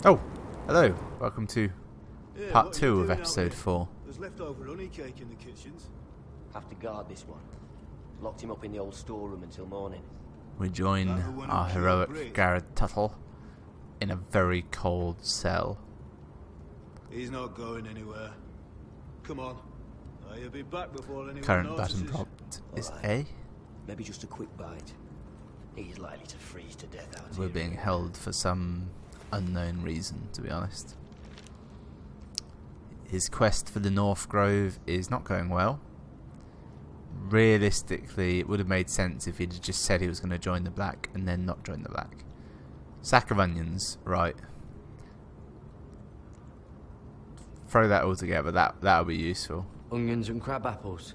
Oh, hello. Welcome to Yeah, part what 2 you of doing out episode there? 4. There's leftover honey cake in the kitchens. Have to guard this one. Locked him up in the old storeroom until morning. We join Like the one who our killed heroic Brick. Garrett Tuttle in a very cold cell. He's not going anywhere. Come on. I'll be back before anyone Current notices. button prompt is Alright. A. Maybe just a quick bite. He's likely to freeze to death out We're here. being held for some unknown reason, to be honest. His quest for the North Grove is not going well. Realistically, it would have made sense if he'd just said he was going to join the Black and then not join the Black. Sack of onions, right. Throw that all together, that'll be useful. Onions and crab apples.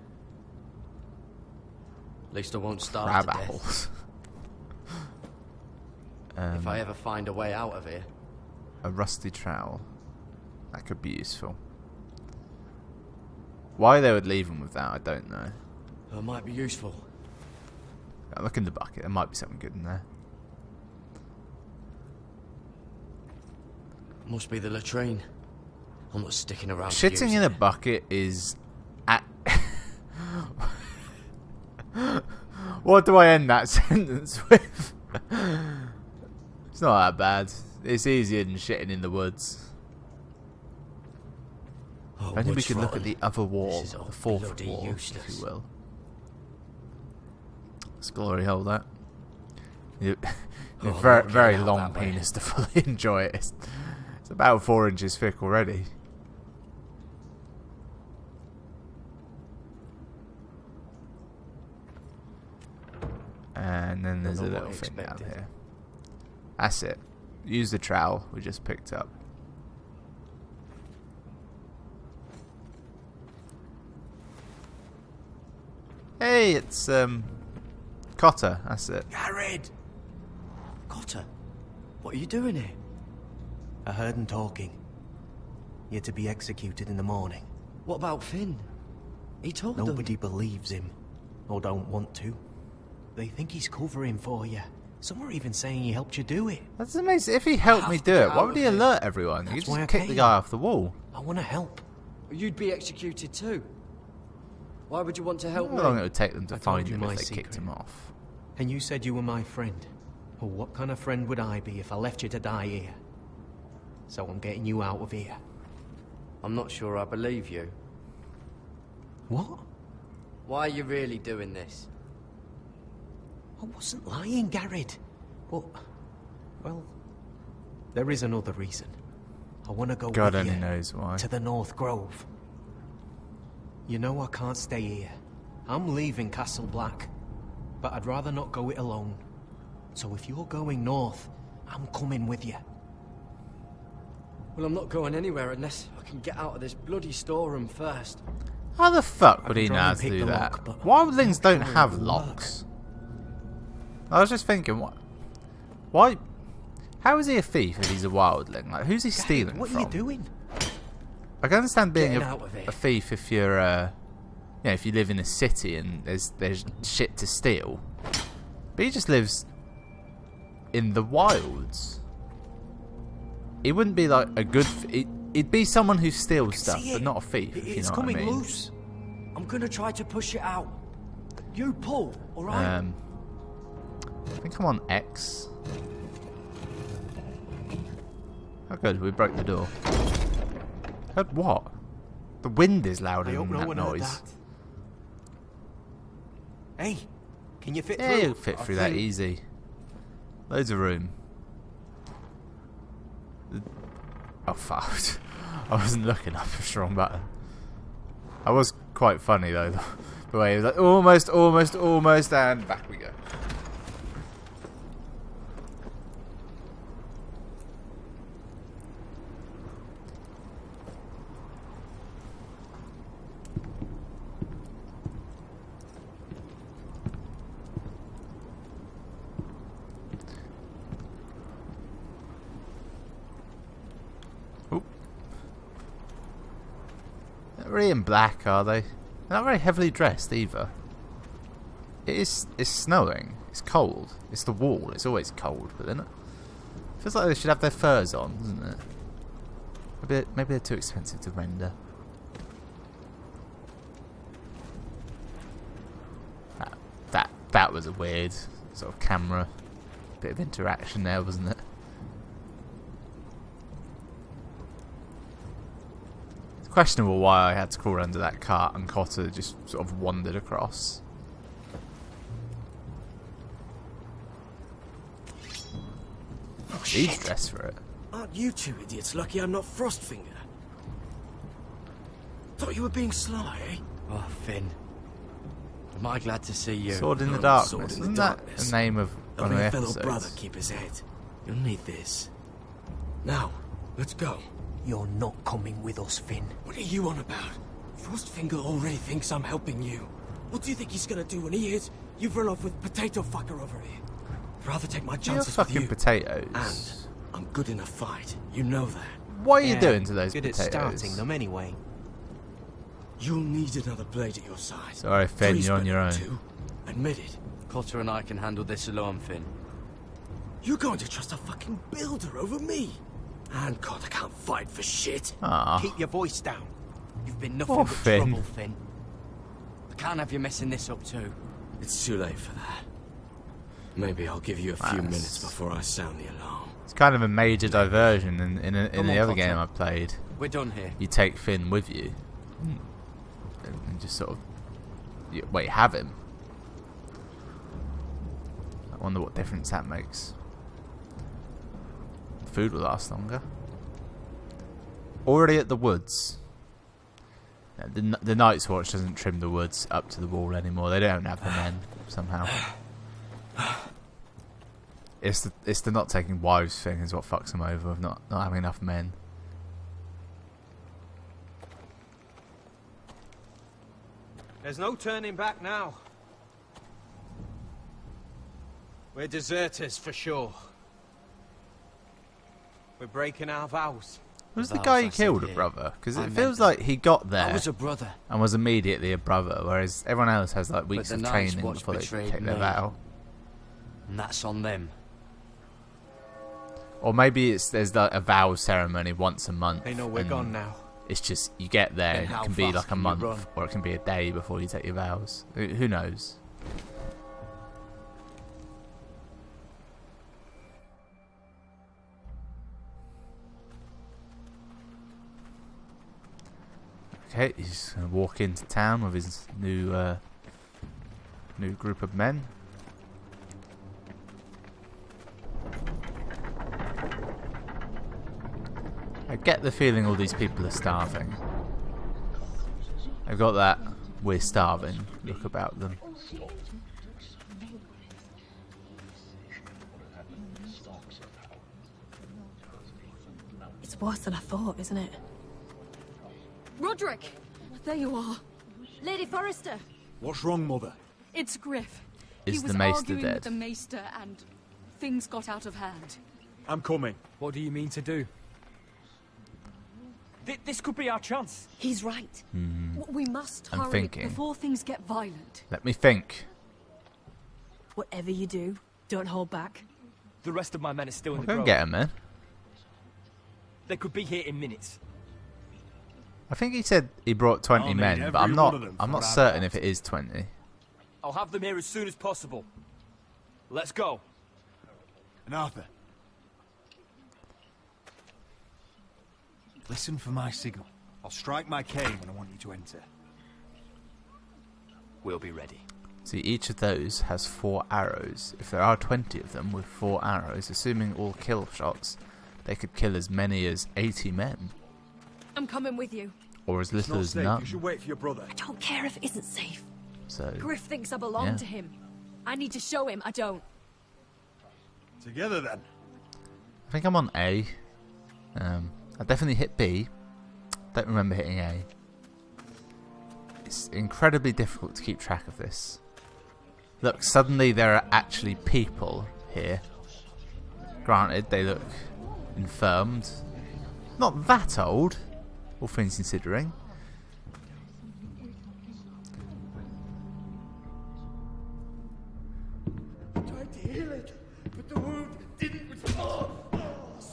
At least I won't starve Crab to death. apples. If I ever find a way out of here. A rusty trowel. That could be useful. Why they would leave him with that, I don't know. It might be useful. Look in the bucket, there might be something good in there. Must be the latrine. I'm not sticking around. to Shitting use in it. a bucket is... What do I end that sentence with? It's not that bad. It's easier than shitting in the woods. Oh, If only we wood's could look at rotten. the other wall, This is all the fourth bloody wall, useless. if you will. Let's glory hole that. You, Oh, very, not very getting out long that way. penis to fully enjoy it. It's about 4 inches thick already. And then there's a Not what little I thing down expected. here. That's it. Use the trowel we just picked up. Hey, it's Cotter. That's it. Jared! Cotter, what are you doing here? I heard him talking. You're to be executed in the morning. What about Finn? He told them. Nobody believes him, or don't want to. They think he's covering for you. Some are even saying he helped you do it. That's amazing. If he helped me have do to it, get why out would of he here. alert everyone? You That's could why I just kick the came. guy off the wall. I want to help. You'd be executed too. Why would you want to help How me? long it would take them to I told find you him my if they kicked secret. him off. And you said you were my friend. Well, what kind of friend would I be if I left you to die here? So I'm getting you out of here. I'm not sure I believe you. What? Why are you really doing this? I wasn't lying, Garrett. But, well, there is another reason. I want to go God with only you knows why. to the North Grove. You know I can't stay here. I'm leaving Castle Black, but I'd rather not go it alone. So if you're going north, I'm coming with you. Well, I'm not going anywhere unless I can get out of this bloody storeroom first. How the fuck I would can he try know and how to pick do the that? lock, but Why things don't how it have will locks? I was just thinking, why? How is he a thief if he's a wildling? Like, who's he Garrett, stealing what from? are you doing? I can understand being Getting out of here. a thief if you're, if you live in a city and there's shit to steal. But he just lives in the wilds. He wouldn't be like a good. He'd be someone who steals stuff, See but it? not a thief. If you It's know what I coming mean. loose. I'm gonna try to push it out. You pull, alright? I think I'm on X. Oh good, we broke the door. Heard what? The wind is louder I hope than no that one noise. heard that. Hey, can you fit Yeah, through? you'll fit through that think- easy. Loads of room. Oh fuck. I wasn't looking up a wrong button. That was quite funny though. The way he was like, almost, and back we go. They're really in black, are they? They're not very heavily dressed either. It's snowing. It's cold. It's the wall. It's always cold within it. Feels like they should have their furs on, doesn't it? Maybe they're too expensive to render. That was a weird sort of camera bit of interaction there, wasn't it? It's questionable why I had to crawl under that cart and Cotter just sort of wandered across. Oh, He's shit. dressed for it. Aren't you two idiots lucky I'm not Frostfinger? Thought you were being sly, eh? Oh, Finn. Am I glad to see you? Sword in the Oh, Darkness. Sword in the Isn't that Darkness. the name of one of Helping the a fellow episodes? brother keep his head. You'll need this. Now, let's go. You're not coming with us, Finn. What are you on about? Frostfinger already thinks I'm helping you. What do you think he's gonna do when he hears you've run off with Potato Fucker over here? I'd rather take my You're chances with fucking you. potatoes. And I'm good in a fight. You know that. What are you Yeah, doing to those good potatoes? at starting them anyway. You'll need another blade at your side. Sorry, Finn, Three's you're on your better own. than two. Admit it. Cotter and I can handle this alone, Finn. You're going to trust a fucking builder over me. And God, I can't fight for shit. Ah, Keep your voice down. You've been nothing Oh, but Finn. trouble, Finn. I can't have you messing this up too. It's too late for that. Maybe I'll give you a few Nice. minutes before I sound the alarm. it's kind of a major diversion in Come the on, other Cotter. game I played. We're done here. You take Finn with you. And just sort of... You have him. I wonder what difference that makes. Food will last longer. Already at the woods. Yeah, the Night's Watch doesn't trim the woods up to the wall anymore. They don't have the men, somehow. It's the not taking wives thing is what fucks them over, of not having enough men. There's no turning back now. We're deserters for sure. We're breaking our vows. Was the Vows guy I who said killed a here. brother? Because I it meant feels it. like he got there I was a brother. and was immediately a brother, whereas everyone else has like weeks the of Night's training Watch before they betrayed take their me. vow. And that's on them. Or maybe there's like a vow ceremony once a month. They know we're and gone now. It's just you get there Then and it how can be fast like a can you month run? or it can be a day before you take your vows. Who knows? Okay, he's gonna walk into town with his new group of men. I get the feeling all these people are starving. I've got that we're starving look about them. It's worse than I thought, isn't it? Roderick! There you are. Lady Forrester! What's wrong, Mother? It's Griff. Is He was the Maester arguing dead? with the Maester and things got out of hand. I'm coming. What do you mean to do? This could be our chance. He's right. We must I'm hurry. thinking. Before things get violent. Let me think. Whatever you do, don't hold back. The rest of my men are still in We'll the go and grove. get him, man. They could be here in minutes. I think he said he brought 20 I'll need men, but every I'm one of them I'm for not our certain part. if it is 20. I'll have them here as soon as possible. Let's go. And Arthur. Listen for my signal. I'll strike my cane when I want you to enter. We'll be ready. See, each of those has 4 arrows. If there are 20 of them with 4 arrows, assuming all kill shots, they could kill as many as 80 men, I'm coming with you. or as It's little not as safe. none. You should wait for your brother. I don't care if it isn't safe. So, Griff thinks I belong Yeah. to him. I need to show him I don't. Together then. I think I'm on A. I definitely hit B. Don't remember hitting A. It's incredibly difficult to keep track of this. Look, suddenly there are actually people here. Granted, they look infirmed. Not that old, all things considering. Tried to heal it, but the wound didn't respond.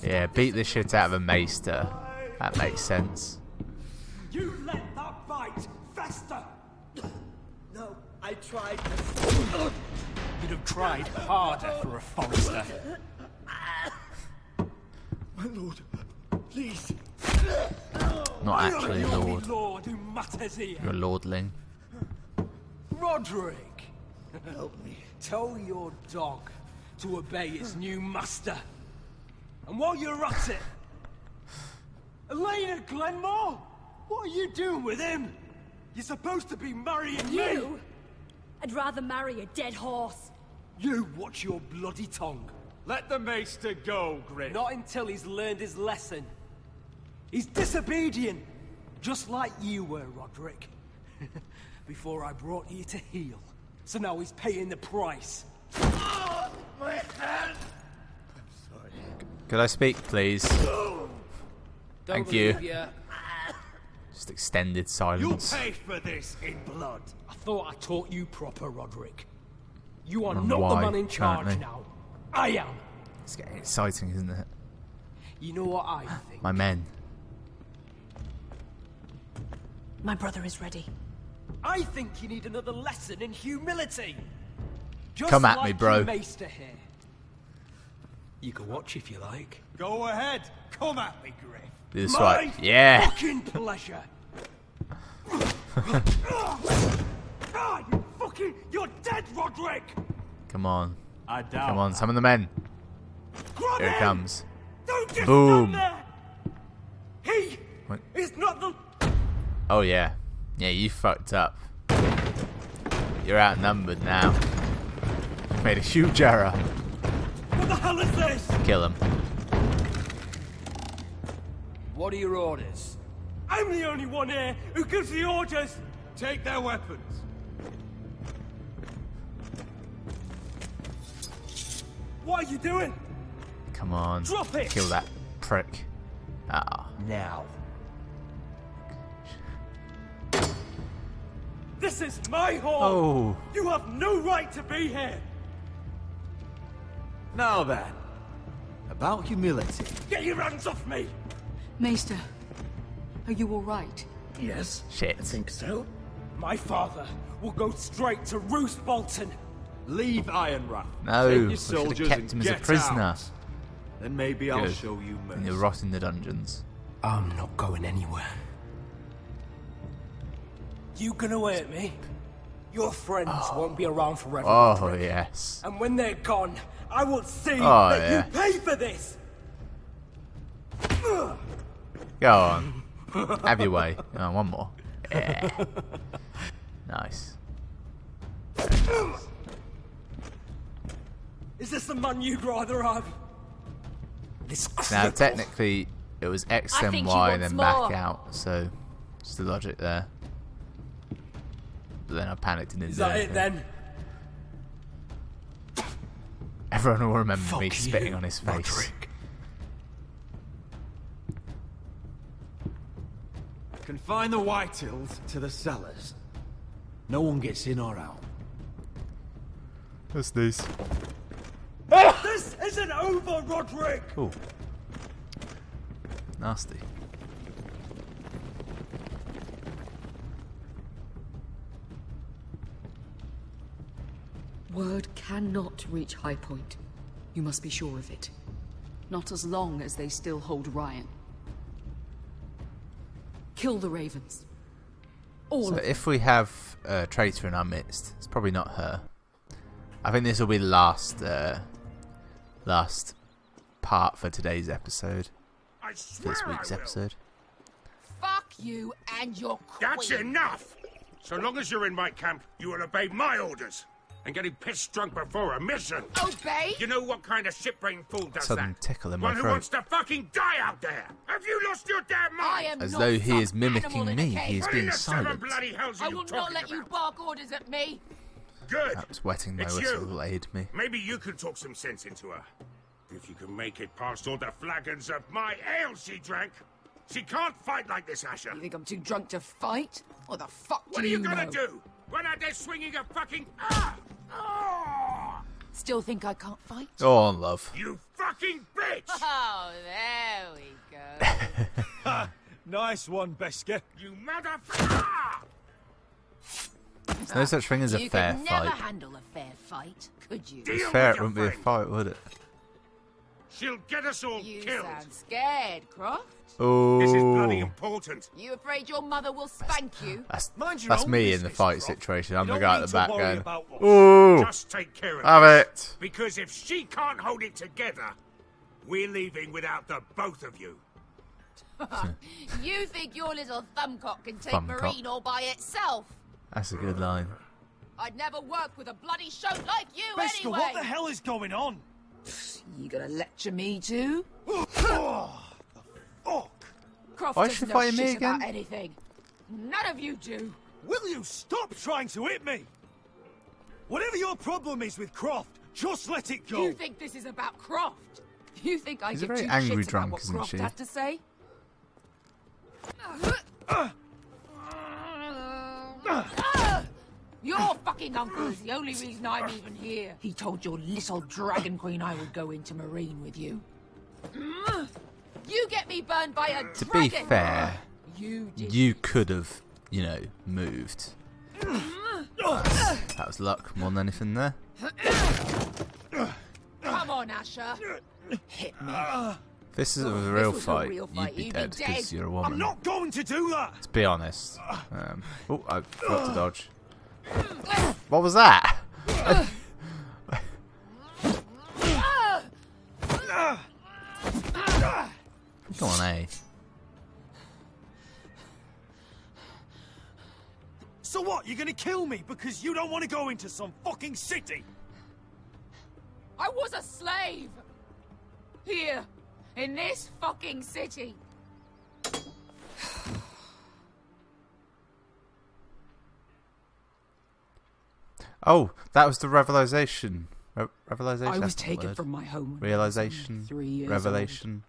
Yeah, beat the shit out of a maester. That makes sense. You let that bite fester! No, I tried. You'd have tried harder for a Forester. My lord, please. Not actually You're the Lord. lord who matters here. You're a lordling. Roderick, help me. Tell your dog to obey his new master. And while you're at it, Elena Glenmore, what are you doing with him? You're supposed to be marrying me. You? I'd rather marry a dead horse. You watch your bloody tongue. Let the maester go, Griff. Not until he's learned his lesson. He's disobedient, just like you were, Roderick. Before I brought you to heel. So now he's paying the price. Oh, my hand! I'm sorry. Could I speak, please? Thank you. You. Just extended You'll silence. pay for this in blood. I thought I taught you proper, Roderick. You are And not why, the man in charge apparently. now. I am. It's getting exciting, isn't it? You know what I think? My men. My brother is ready. I think you need another lesson in humility. Just Come at like me, bro. your maester here. You can watch if you like. Go ahead. Come at me, Griff. Do this My right. Yeah. fucking pleasure. You fucking... You're dead, Roderick! Come on. I doubt. Come on, some of the men. Grab Here it him! comes. Don't just Boom. stand there! He What? is not the... Oh, yeah. Yeah, you fucked up. You're outnumbered now. Made a huge error. What the hell is this? Kill him. What are your orders? I'm the only one here who gives the orders. Take their weapons. What are you doing? Come on. Drop it. Kill that prick. Ah. Now. This is my hall. Oh. You have no right to be here. Now then, about humility. Get your hands off me. Maester, are you all right? Yes, Shit. I think so. My father will go straight to Roose Bolton. Leave Ironrath. No, Take we your should have soldiers kept and him as a get prisoner. out. Then maybe I'll Good. show you And you'll mercy. rot in the dungeons. I'm not going anywhere. You gonna hurt me? Your friends won't be around forever. Oh, Roderick. yes. And when they're gone, I will see Oh, that yeah. you pay for this. Go on. Have your way. Oh, one more. Yeah. Nice. Is this the man you'd rather have? This Now, cripple. technically, it was X I and think he Y and wants then back more. out, so it's the logic there. But then I panicked and didn't Is do that it anything. then? Everyone will remember Fuck me spitting you, on his face. Roderick. Confine the Whitehills to the cellars. No one gets in or out. What's this? This isn't over, Roderick! Oh. Nasty. Word cannot reach High Point. You must be sure of it. Not as long as they still hold Ryan. Kill the Ravens. All So of them. if we have a traitor in our midst, it's probably not her. I think this will be the last part for today's episode. I For this swear week's I will. episode. Fuck you and your queen. That's enough! So long as you're in my camp, you will obey my orders. And getting pissed drunk before a mission. Obey? You know what kind of shitbrain fool does Sudden that? tickle in my One who throat. wants to fucking die out there! Have you lost your damn mind? I am As not though he some is mimicking animal in a me, cage. he is What in being the seven silent. bloody hells are I you will talking not let you about? bark orders at me. Good. That was wetting my It's whistle you. will aid me. Maybe you can talk some sense into her. If you can make it past all the flagons of my ale she drank. She can't fight like this, Asher. You think I'm too drunk to fight? What the fuck What do are you you gonna know? do? Run out there swinging a fucking... Ah! Ah! Still think I can't fight? Go on, love. You fucking bitch! bitch! Oh, there we go. Nice one, Beska. You motherfucker! There's no such thing as a fair You could never fight. handle a fair fight, could you? Deal It's fair, with it your wouldn't be a friend. fight, would it? She'll get us all You killed. sound scared, Croft. Oh, This is bloody important. You afraid your mother will spank you? Mind your that's own me in the business, fight Croft. situation. I'm You the don't guy at need the to back worry going, about what- ooh, Just take care of have this. it. Because if she can't hold it together, we're leaving without the both of you. You think your little thumbcock can take Thumbcock. Marine all by itself? That's a good line. I'd never work with a bloody shote like you Beska, anyway. what the hell is going on? You gonna lecture me too? Oh, fuck! Croft Why is doesn't she know fighting me shit about again? anything. None of you do. Will you stop trying to hit me? Whatever your problem is with Croft, just let it go. You think this is about Croft? You think I She's a give very two angry shits drunk, about what isn't Croft she? had to say? Your fucking uncle is the only reason I'm even here. He told your little dragon queen I would go into Marine with you. You get me burned by a To be dragon. fair, You did. you could have, you know, moved. That was luck more than anything there. Come on, Asher. Hit me. If this is a If real this was a fight, real you'd fight, be you'd be dead because dead. you're a I'm woman. not going to do that. To be honest. Oh, I forgot to dodge. What was that? Come on, eh? So what? You're gonna kill me because you don't want to go into some fucking city? I was a slave. Here, in this fucking city. Oh, that was the revelation. Revelation? I was That's the taken word. from my home. when I was Realization, only 3 years revelation,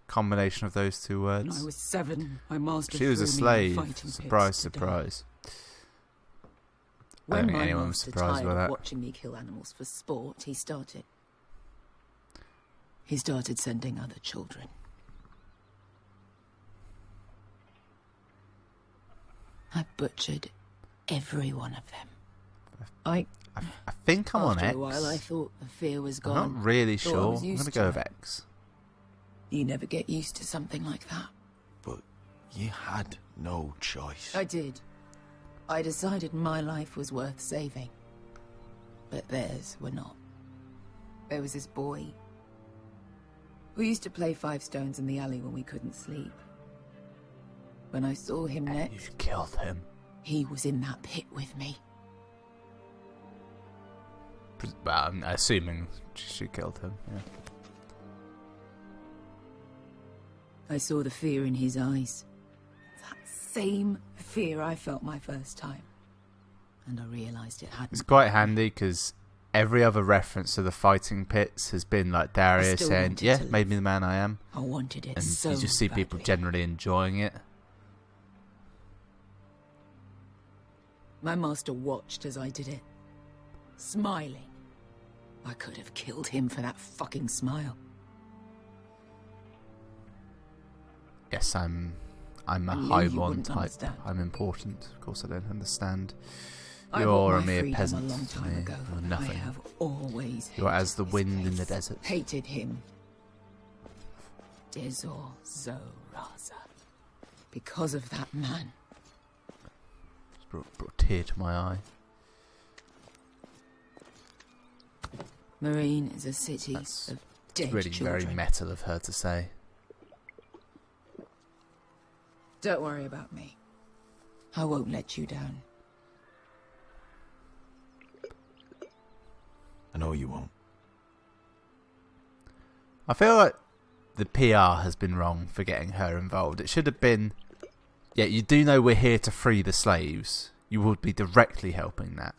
combination of those two old. words. When I was 7, my master She was a threw me in slave. fighting Surprise, pits to die. surprise. I When don't think my anyone was master surprised tired by of that. watching me kill animals for sport, he started sending other children. I butchered every one of them. I think I'm on After X. a while, I thought the fear was I'm gone. not really Thought I sure. was I'm used going to to go it. with X. You never get used to something like that. But you had no choice. I did. I decided my life was worth saving. But theirs were not. There was this boy. We used to play 5 stones in the alley when we couldn't sleep. When I saw him You next, killed him. he was in that pit with me. Well, I'm assuming she killed him. Yeah. I saw the fear in his eyes. That same fear I felt my first time. And I realized it hadn't. It's quite handy because every other reference to the fighting pits has been like Dario still saying, wanted yeah, to made me the man I am. I wanted it And so you just see people badly. generally enjoying it. My master watched as I did it, smiling. I could have killed him for that fucking smile. Yes, I'm a I knew high you one wouldn't type. understand. I'm important. Of course I don't understand. I You're bought a my mere freedom peasant a long to time me. ago. You're and nothing. I have always You're as hated the this wind in the place. desert. Hated him. Dizor Zoraza. Because of that man. It's brought a tear to my eye. Marine is a city That's of dead Really children. very metal of her to say. Don't worry about me. I won't let you down. I know you won't. I feel like the PR has been wrong for getting her involved. It should have been, yeah, you do know we're here to free the slaves. You would be directly helping that.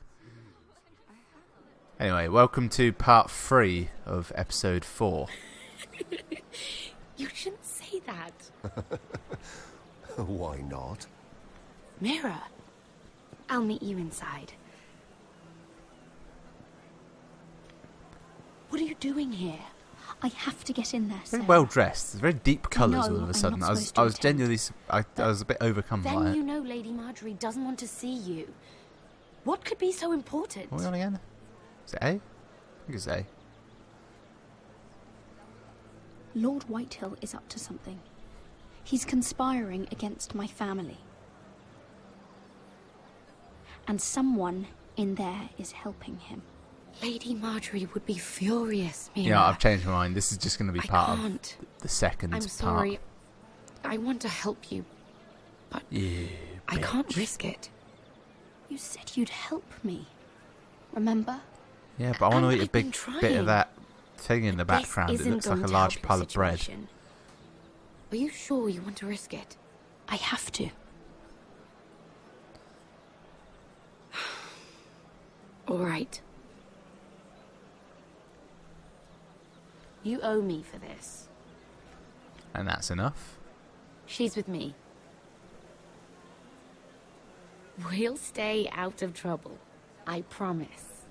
Anyway, welcome to part 3 of episode 4. You shouldn't say that. Why not? Mira, I'll meet you inside. What are you doing here? I have to get in there, Very Sarah. well dressed. Very deep colours know all of a I'm sudden. not I was supposed to attend. genuinely, I was a bit overcome by Then it. you know Lady Marjorie doesn't want to see you. What could be so important? What are we on again? Is it A? I think it's A. Lord Whitehill is up to something. He's conspiring against my family. And someone in there is helping him. Lady Marjorie would be furious, Mira. Yeah, I've changed my mind. This is just going to be part of can't. the second I'm part. sorry. I want to help you, but Yeah, I can't risk it. You said you'd help me. Remember? Yeah, but I want to eat a I've been big bit trying. of that thing in the background. It isn't looks like going a to large help the pile of bread. situation. Are you sure you want to risk it? I have to. All right. You owe me for this. And that's enough. She's with me. We'll stay out of trouble. I promise.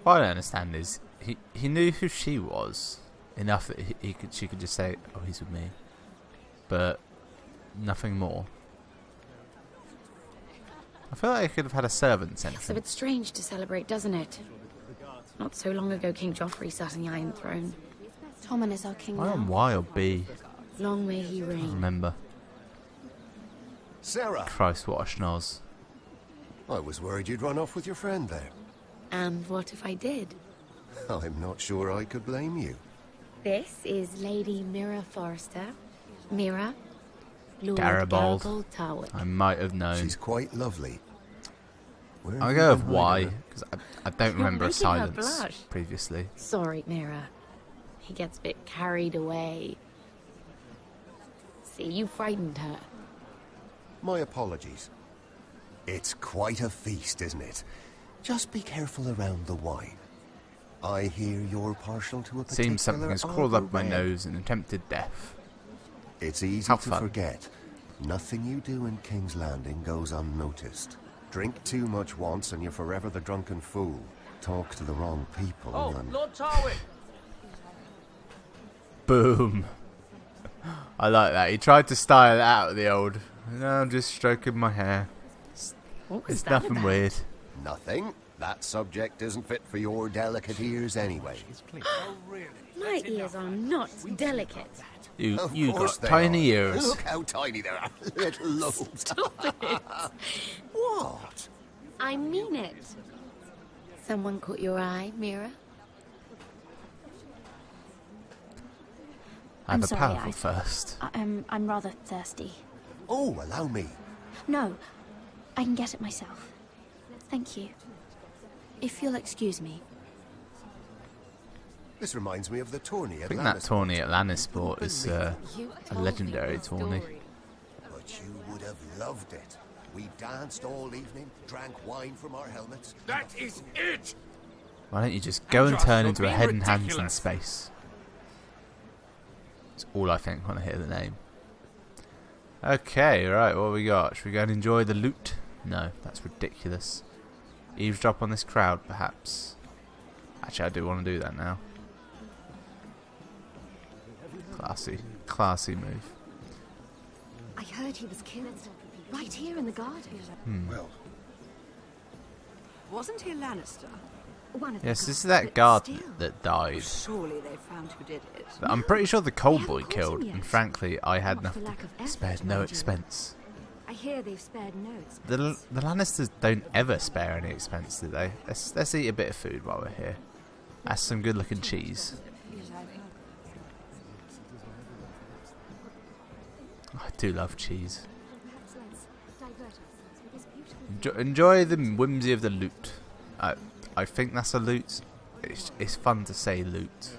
What I don't understand is he knew who she was enough that she could just say, "Oh, he's with me," but nothing more. I feel like I could have had a servant sent It's to a him. bit strange to celebrate, doesn't it? Not so long ago, King Joffrey sat on the Iron Throne. Tommen is our king Why now. on Y or B? Long may he I reign. remember. Sarah, Christ, what a schnoz. I was worried you'd run off with your friend there. And what if I did? I'm not sure I could blame you. This is Lady Mira Forrester. Mira, Lord Garibaldi. Garibaldi Tarwood. I might have known. She's quite lovely. Where have I'll you go with been Y, hiding her? because I don't remember a making her silence blush. previously. Sorry, Mira. He gets a bit carried away. See, you frightened her. My apologies. It's quite a feast, isn't it? Just be careful around the wine. I hear you're partial to a particular Seems something has crawled up my red. nose and attempted death. It's easy How to fun. forget. Nothing you do in King's Landing goes unnoticed. Drink too much once and you're forever the drunken fool. Talk to the wrong people and... Lord Tarwick! Boom. I like that. He tried to style it out, the old. No, I'm just stroking my hair. What was It's that nothing about? weird. Nothing. That subject isn't fit for your delicate ears anyway. My ears are not delicate. You Of got course they tiny are. ears. Look how tiny they are. Little lobes. Stop it! What? I mean it. Someone caught your eye, Mira? I have I'm a sorry, powerful first. I'm rather thirsty. Oh, allow me. No, I can get it myself. Thank you. If you'll excuse me. This reminds me of the tourney I at think that Lannisport. tourney at Lannisport is a told legendary me your tourney. story. But you would have loved it. We danced all evening, drank wine from our helmets. That is it! Why don't you just go and Andros, turn you're into a being head and hands in ridiculous. space? That's all I think when I hear the name. Okay, right, what we got? Should we go and enjoy the loot? No, that's ridiculous. Eavesdrop on this crowd, perhaps. Actually, I do want to do that now. Classy move. I heard he was killed. Right here in the garden. Well, Wasn't he a Lannister? One of Yes, the this is guards, that but guard still. that died. Surely they found who did it. That I'm pretty sure the cold boy haven't caught killed, him and yet. frankly, I had Not enough. for lack of effort, Spared no mind you. expense. I hear they've spared no expense. The Lannisters don't ever spare any expense, do they? Let's eat a bit of food while we're here. That's some good looking cheese. I do love cheese. Enjoy the whimsy of the loot. I think that's a loot. It's fun to say loot.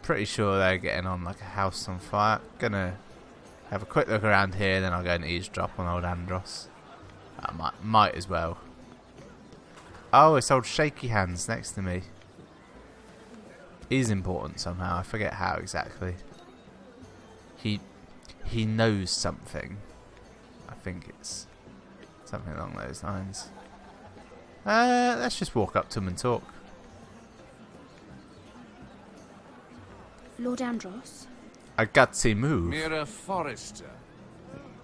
Pretty sure they're getting on like a house on fire. Gonna have a quick look around here, then I'll go and eavesdrop on old Andros. I might as well. Oh, it's old Shaky Hands next to me. He's important somehow. I forget how exactly. He knows something. I think it's something along those lines. Let's just walk up to him and talk. Lord Andros? A gutsy move. Mira Forrester.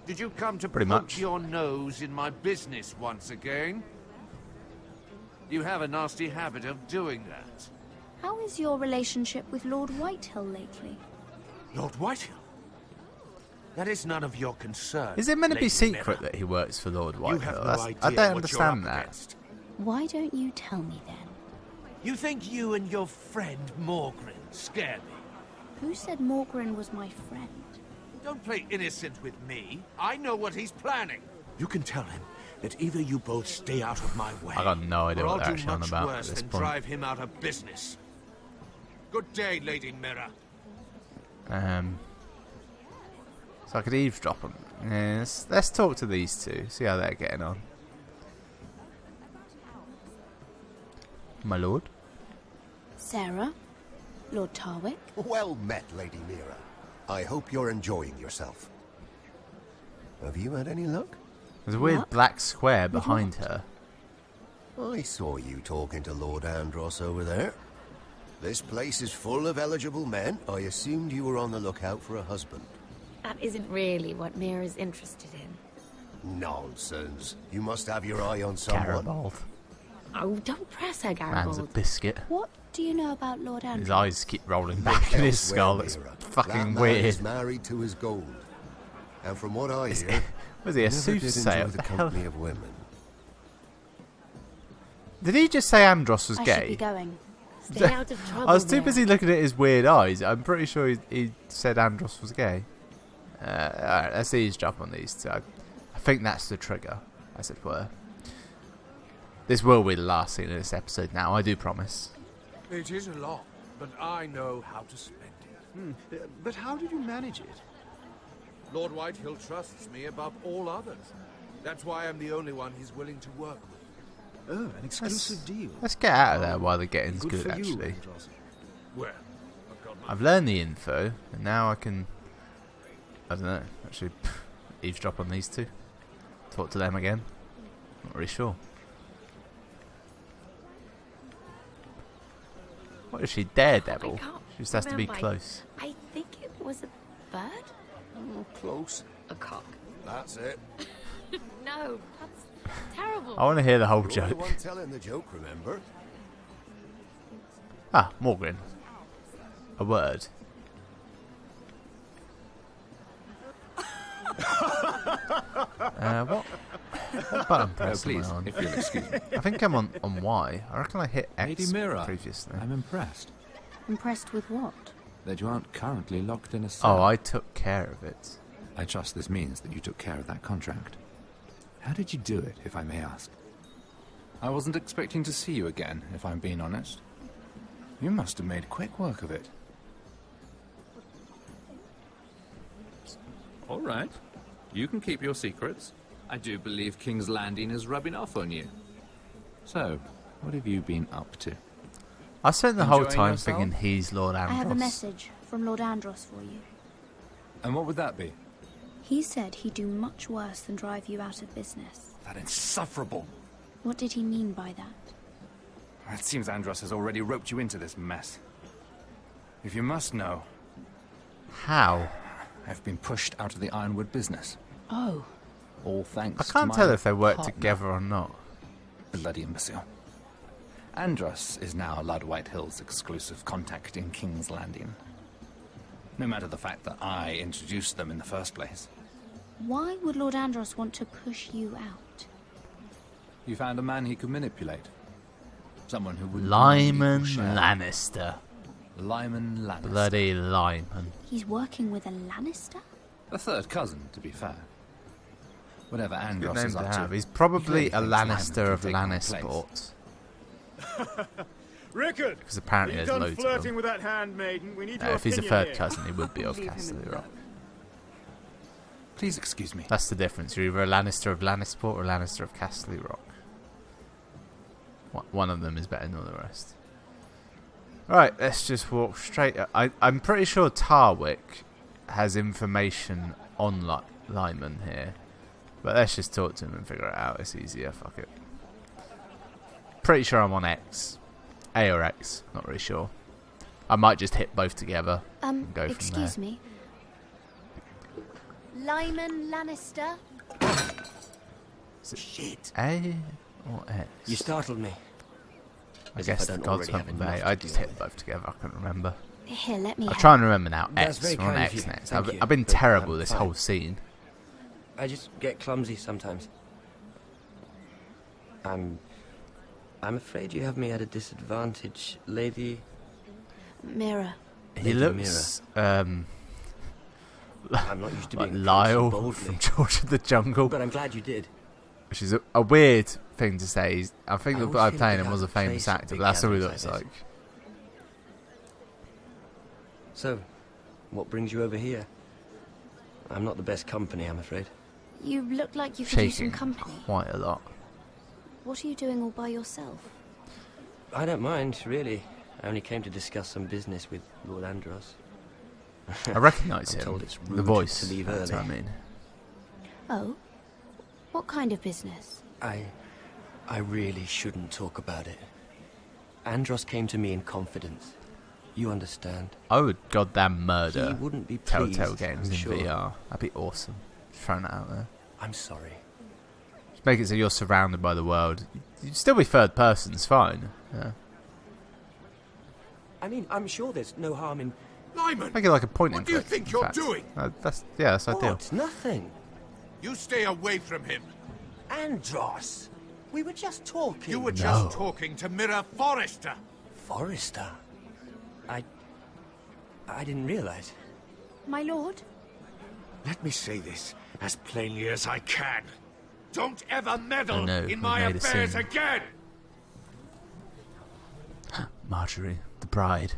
Did you come to Pretty poke much. your nose in my business once again? You have a nasty habit of doing that. How is your relationship with Lord Whitehill lately? Lord Whitehill? That is none of your concern. Is it meant to be Lady secret Mira. that he works for Lord You Whitehill? have no That's- idea I don't what you're understand up that. against. Why don't you tell me then? You think you and your friend Morgren scare me? Who said Morgren was my friend? Don't play innocent with me. I know what he's planning. You can tell him that either you both stay out of my way, I got no idea or what I'll they're do actually on much about worse at this than point. drive him out of business. Good day, Lady Mira. So I could eavesdrop them. Yes, let's talk to these two. See how they're getting on. My lord. Sarah? Lord Tarwick? Well met, Lady Mira. I hope you're enjoying yourself. Have you had any luck? There's a weird What? black square behind her. I saw you talking to Lord Andros over there. This place is full of eligible men. I assumed you were on the lookout for a husband. That isn't really what Mira's interested in. Nonsense. You must have your eye on someone. Garibaldi. Oh, don't press her, Man's a Garibaldi. biscuit. What do you know about Lord Andros? His eyes keep rolling back in his skull. It's Mira. fucking that man weird. is married to his gold. And from what I hear, Was he a never did soothsayer? enjoy the What the hell? company of women. Did he just say Andros was I gay? should be going. Stay out of trouble. I was too Mira. busy looking at his weird eyes. I'm pretty sure he said Andros was gay. Alright, let's eavesdrop on these two. I think that's the trigger, as it were. This will be the last scene of this episode now, I do promise. It is a lot, but I know how to spend it. But how did you manage it? Lord Whitehill trusts me above all others. That's why I'm the only one he's willing to work with. Oh, an exclusive deal. Let's get out of there while the getting's good, for you, actually. Andros. Well, I've got my... I've learned the info, and now I can... I don't know, actually eavesdrop on these two. Talk to them again. Not really sure. What is she, Daredevil? She just has to be remember. close. I think it was a bird? Oh, close. A cock. That's it. No, that's terrible. I want to hear the whole You're the joke. one telling the joke, remember? Ah, Morgan. A word. What button press am I on? if you'll excuse me. I think I'm on Y. I reckon I hit Lady X Mira, previously. I'm impressed Impressed with what? that you aren't currently locked in a cell. Oh, I took care of it. I trust this means that you took care of that contract. How did you do it, if I may ask? I wasn't expecting to see you again, if I'm being honest. You must have made quick work of it. All right. You can keep your secrets. I do believe King's Landing is rubbing off on you. So, what have you been up to? I spent the whole Enjoying time yourself? thinking he's Lord I have a Andros. message from Lord Andros for you. And what would that be? He said he'd do much worse than drive you out of business. That insufferable. What did he mean by that? It seems Andros has already roped you into this mess. If you must know, How? I've been pushed out of the Ironwood business. Oh. All thanks I can't to tell my if they work partner. together or not. Bloody imbecile. Andros is now Lord Whitehill's exclusive contact in King's Landing. No matter the fact that I introduced them in the first place. Why would Lord Andros want to push you out? You found a man he could manipulate. Someone who would Lyman Lannister. Lyman Lannister. Bloody Lyman. He's working with a Lannister? A third cousin, to be fair. Whatever Good Andros name is to up have. to. He's probably he a clearly thinks Lannister Lyman of can take my place. Lannisport. Rickard! Because apparently You've there's done loads of flirting them. with that handmaiden. We need your If he's a opinion third here. cousin, he would be of Castle Rock. Please excuse me. That's the difference. You're either a Lannister of Lannisport or a Lannister of Castle Rock. One of them is better than the rest. Right, let's just walk straight up. I'm pretty sure Tarwick has information on Lyman here. But let's just talk to him and figure it out. It's easier, fuck it. Pretty sure I'm on X. A or X, not really sure. I might just hit both together and go from there. Excuse me. Lyman Lannister? Shit. A or X? You startled me. I guess the gods went with A. I just hit both together. I couldn't remember. Here, let me I'm help. trying to remember now. That's X. very We're on kind of X you. next. Thank you, I've been but terrible I'm this fine. whole scene. I just get clumsy sometimes. I'm afraid you have me at a disadvantage, Lady... Mirror. He looks I'm not used to like being Lyle from George of the Jungle. But I'm glad you did. Which is a weird thing to say. I think I the always guy feel playing like him was a I've famous faced at actor, big but that's all he gatherings looks like like. So, what brings you over here? I'm not the best company, I'm afraid. You look like you could use some Shaking company. quite a lot. What are you doing all by yourself? I don't mind, really. I only came to discuss some business with Lord Andros. I recognise I'm him. told it's The rude voice. to leave That's early. what I mean. Oh? What kind of business? I really shouldn't talk about it. Andros came to me in confidence. You understand? I would goddamn murder He wouldn't be Telltale pleased, games I'm in sure. VR. That'd be awesome. Just throwing that out there. I'm sorry. Just make it so you're surrounded by the world. You'd still be third person. It's fine. Yeah. I mean, I'm sure there's no harm in... Lyman! Make it like a point and What do you click, think in you're fact. doing? That's ideal. What? Nothing. You stay away from him. Andros! We were just talking. You were just talking to Mirror Forrester. Forrester? I didn't realize. My lord? Let me say this as plainly as I can. Don't ever meddle know, in we my made a affairs scene. again! Marjorie, the bride.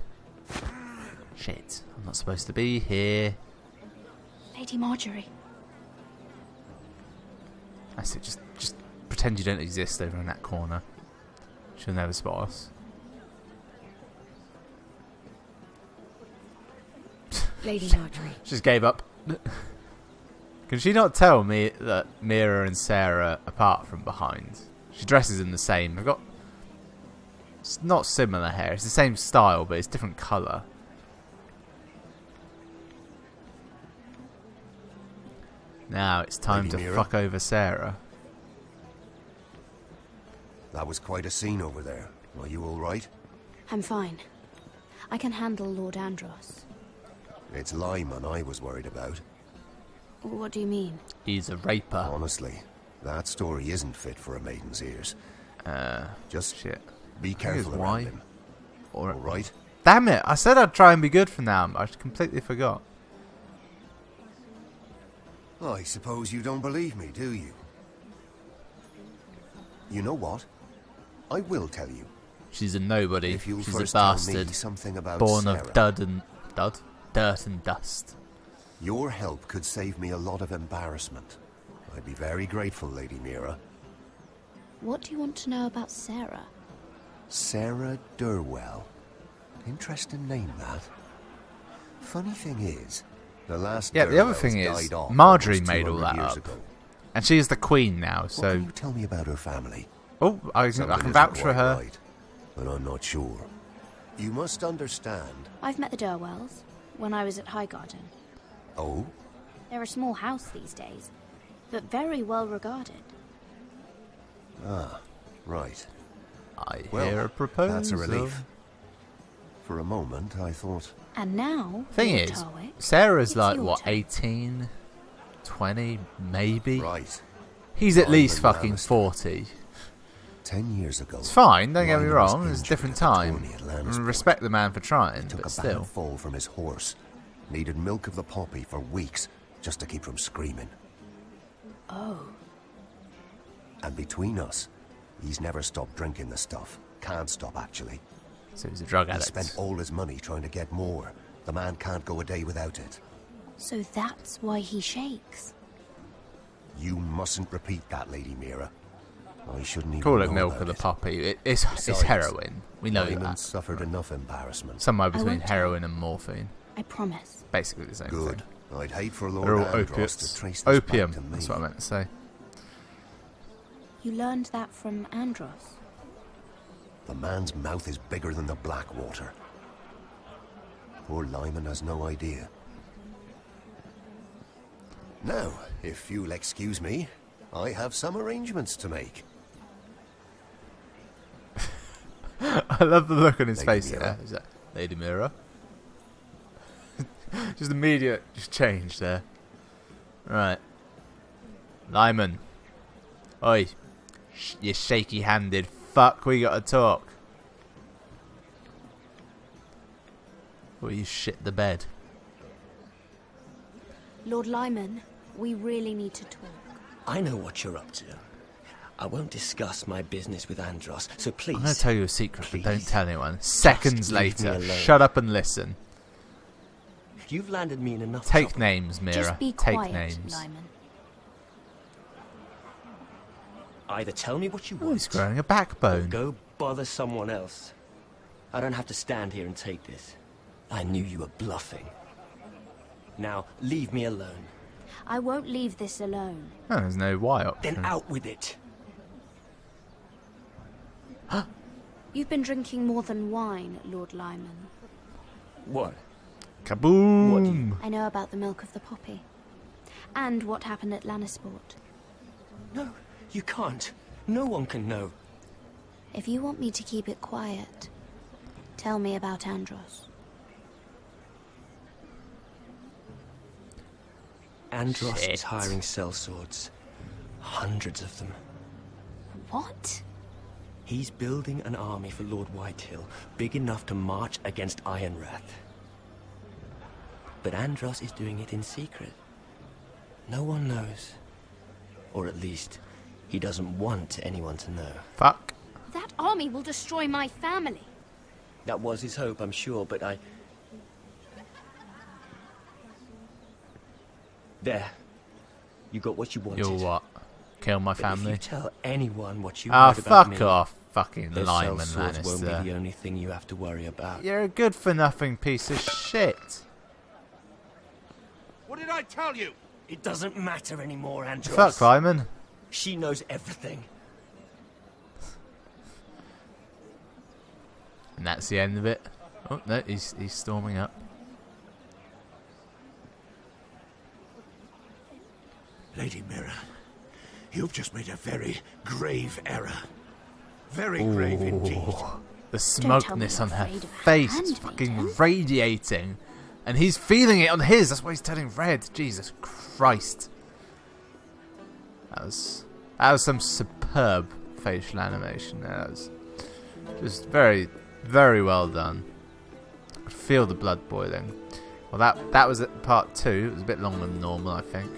Shit, I'm not supposed to be here. Lady Marjorie. I said, just pretend you don't exist over in that corner. She'll never spot us. Lady Marjorie. Just gave up. Can she not tell me that Mira and Sarah apart from behind? She dresses in the same. They've got... It's not similar hair. It's the same style, but it's different colour. Now it's time Lady to Mira? fuck over Sarah. That was quite a scene over there. Are you all right? I'm fine. I can handle Lord Andros. It's Lyman I was worried about. What do you mean? He's a raper. Honestly, that story isn't fit for a maiden's ears. Just shit. Be careful why. around him. All right? Damn it! I said I'd try and be good from now. I completely forgot. I suppose you don't believe me, do you? You know what? I will tell you. She's a nobody. If you'll She's a first tell me bastard. something about Born Sarah. of dirt and dust. Your help could save me a lot of embarrassment. I'd be very grateful, Lady Mira. What do you want to know about Sarah? Sarah Durwell. Interesting name, that. Funny thing is, the last Yeah, the other Durwells thing is, died off Marjorie almost made all 200 that years up. ago. And she is the queen now, What so... can you tell me about her family? Oh, I can Something vouch isn't for quite her. right, but I'm not sure. You must understand. I've met the Durwells when I was at Highgarden. Oh? They're a small house these days, but very well regarded. Ah, right. I Well, hear a proposal. that's a relief. For a moment, I thought... And now, Thing Lord is, Tarwick, Sarah's it's like, your what, turn. 18? 20, maybe? Right. He's at Lyman least fucking Lannister. 40. 10 years ago... It's fine, don't get me Lyman was wrong, it's a injured different at the time. tourney at And Lannisport. respect the man for trying, Took but a still. bad fall from his horse. Needed milk of the poppy for weeks, just to keep from screaming. Oh. And between us, he's never stopped drinking the stuff. Can't stop, actually. So he's a drug He addict. spent all his money trying to get more. The man can't go a day without it. So that's why he shakes. You mustn't repeat that, Lady Mira. I shouldn't even Call it know milk about of the it. poppy. It's Besides, heroin. We know Lyman that. suffered enough embarrassment. Somewhere I between won't heroin and morphine. I promise. Basically the same Good. thing. I'd hate for They're Lord all Andros opiates. to trace this Opium, back to me. that's what I meant to say. You learned that from Andros. The man's mouth is bigger than the Blackwater. Poor Lyman has no idea. Now, if you'll excuse me, I have some arrangements to make. I love the look on his Lady face Mira. there. Is that Lady Mira? Just immediate change there. Right. Lyman. Oi. You shaky-handed fuck, we gotta talk. Or you shit the bed. Lord Lyman, we really need to talk. I know what you're up to. I won't discuss my business with Andros, so please... I'm gonna tell you a secret, please, but don't tell anyone. Seconds leave me later, alone. shut up and listen. You've landed me in enough Take trouble. names, Mira. Just be Take quiet, names. Lyman. Either tell me what you Oh, want, he's growing a or backbone. go bother someone else. I don't have to stand here and take this. I knew you were bluffing. Now, leave me alone. I won't leave this alone. Oh, there's no Y option. Then out with it. You've been drinking more than wine, Lord Lyman. What? Kaboom! I know about the milk of the poppy. And what happened at Lannisport. No, you can't. No one can know. If you want me to keep it quiet, tell me about Andros. Andros is hiring sellswords. Hundreds of them. What? He's building an army for Lord Whitehill, big enough to march against Ironrath. But Andros is doing it in secret. No one knows. Or at least, he doesn't want anyone to know. Fuck. That army will destroy my family. That was his hope, I'm sure, but I... There. You got what you wanted. You'll what? Kill my But family? if you tell anyone what you Ah, heard about fuck me, off, fucking those Lyman sellswords won't Lannister. be the only thing you have to worry about. You're a good-for-nothing piece of shit. What did I tell you? It doesn't matter anymore, Andros. Fuck, Lyman. She knows everything. And that's the end of it. Oh, no, he's storming up. Lady Mira, you've just made a very grave error. Very grave indeed. The smugness on her face is fucking radiating. And he's feeling it on his. That's why he's turning red. Jesus Christ. That was some superb facial animation there. That was just very, very well done. I could feel the blood boiling. Well, that was at part 2. It was a bit longer than normal, I think.